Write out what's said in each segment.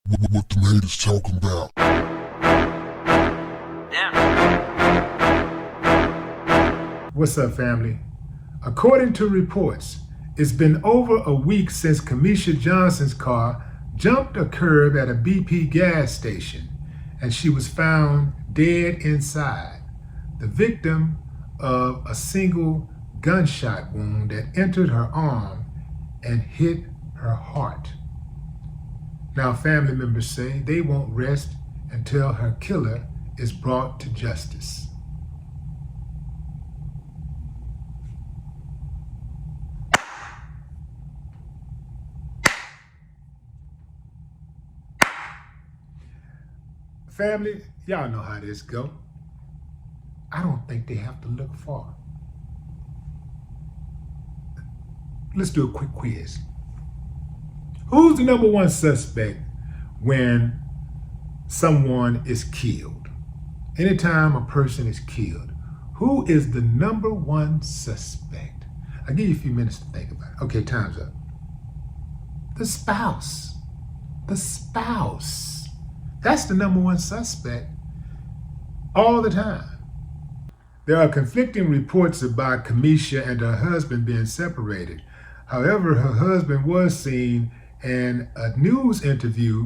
What them haters talking about? What's up, family? According to reports, it's been over a week since Kamisha Johnson's car jumped a curb at a BP gas station and she was found dead inside, the victim of a single gunshot wound that entered her arm and hit her heart. Now, family members say they won't rest until her killer is brought to justice. Family, y'all know how this go. I don't think they have to look far. Let's do a quick quiz. Who's the number one suspect when someone is killed? Anytime a person is killed, who is the number one suspect? I'll give you a few minutes to think about it. Okay, time's up. The spouse. The spouse. That's the number one suspect all the time. There are conflicting reports about Kamisha and her husband being separated. However, her husband was seen in a news interview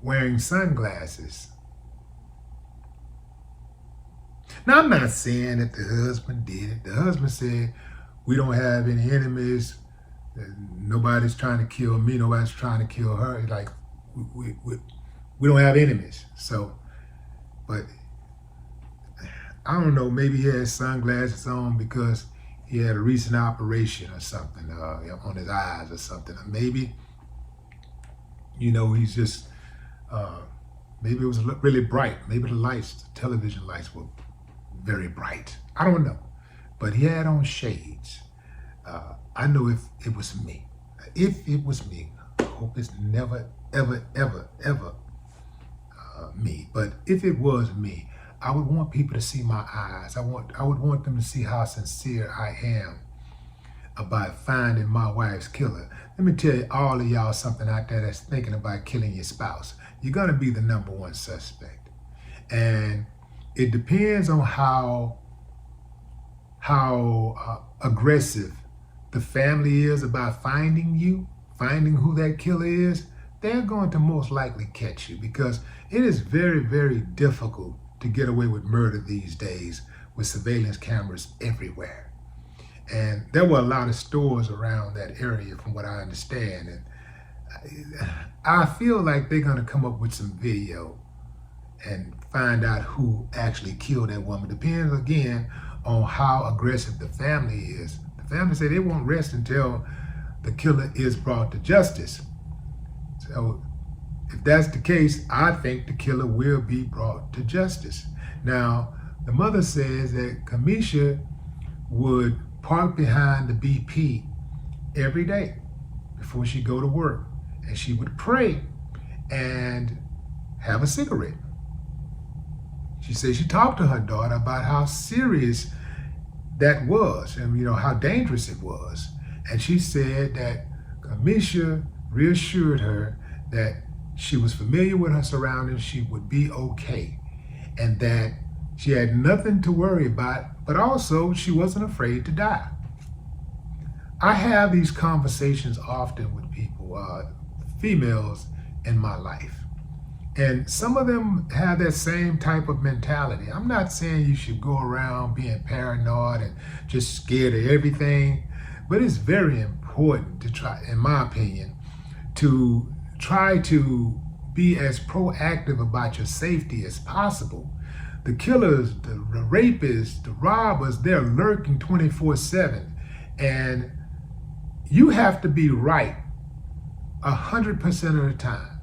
wearing sunglasses. Now, I'm not saying that the husband did it. The husband said, we don't have any enemies. Nobody's trying to kill me. Nobody's trying to kill her. Like, we don't have enemies. So, but I don't know, maybe he had sunglasses on because he had a recent operation or something on his eyes or something. Or maybe, he's just, maybe it was really bright. Maybe the lights, the television lights were very bright. I don't know. But he had on shades. I know if it was me. If it was me, I hope it's never, ever, ever, ever me. But if it was me, I would want people to see my eyes. I would want them to see how sincere I am about finding my wife's killer. Let me tell you, all of y'all, something out there that's thinking about killing your spouse. You're gonna be the number one suspect. And it depends on how aggressive the family is about finding you, finding who that killer is. They're going to most likely catch you because it is very, very difficult to get away with murder these days with surveillance cameras everywhere. And there were a lot of stores around that area from what I understand. And I feel like they're gonna come up with some video and find out who actually killed that woman. Depends again on how aggressive the family is. The family say they won't rest until the killer is brought to justice. So if that's the case, I think the killer will be brought to justice. Now, the mother says that Kamisha would park behind the BP every day before she go to work, and she would pray and have a cigarette. She said she talked to her daughter about how serious that was and how dangerous it was. And she said that Kamisha reassured her that she was familiar with her surroundings, she would be okay, and that she had nothing to worry about, but also she wasn't afraid to die. I have these conversations often with people, females in my life, and some of them have that same type of mentality. I'm not saying you should go around being paranoid and just scared of everything, but it's very important to try, in my opinion, to try to be as proactive about your safety as possible. The killers, the rapists, the robbers, they're lurking 24/7. And you have to be right 100% of the time.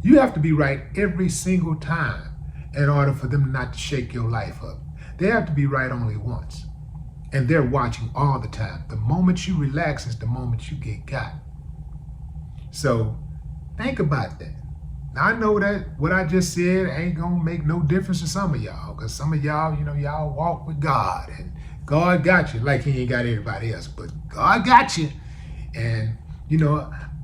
You have to be right every single time in order for them not to shake your life up. They have to be right only once. And they're watching all the time. The moment you relax is the moment you get got. So think about that. Now, I know that what I just said ain't gonna make no difference to some of y'all, because some of y'all, y'all walk with God, and God got you, like he ain't got everybody else, but God got you. And,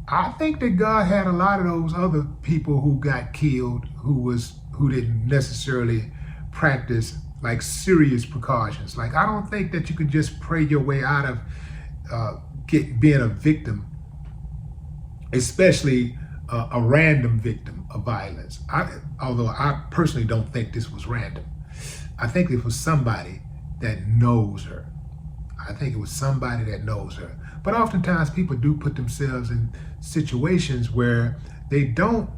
I think that God had a lot of those other people who got killed who didn't necessarily practice like serious precautions. Like I don't think that you can just pray your way out of being a victim, especially a random victim of violence. Although I personally don't think this was random. I think it was somebody that knows her. I think it was somebody that knows her. But oftentimes people do put themselves in situations where they don't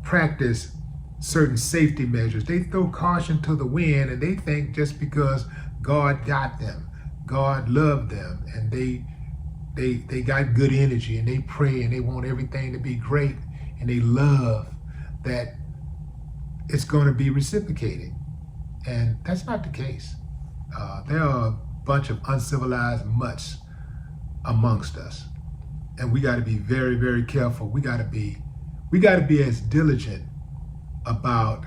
practice certain safety measures. They throw caution to the wind and they think just because God got them, God loved them, and they got good energy and they pray and they want everything to be great and they love that it's going to be reciprocated. And that's not the case. There are a bunch of uncivilized mutts amongst us, and we got to be very, very careful. We got to be as diligent about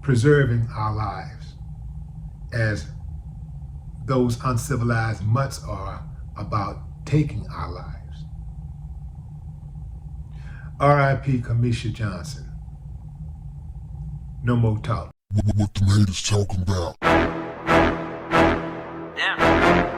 preserving our lives as those uncivilized mutts are about taking our lives. R.I.P. Kamisha Johnson. No more talk. What the haters talking about? Yeah.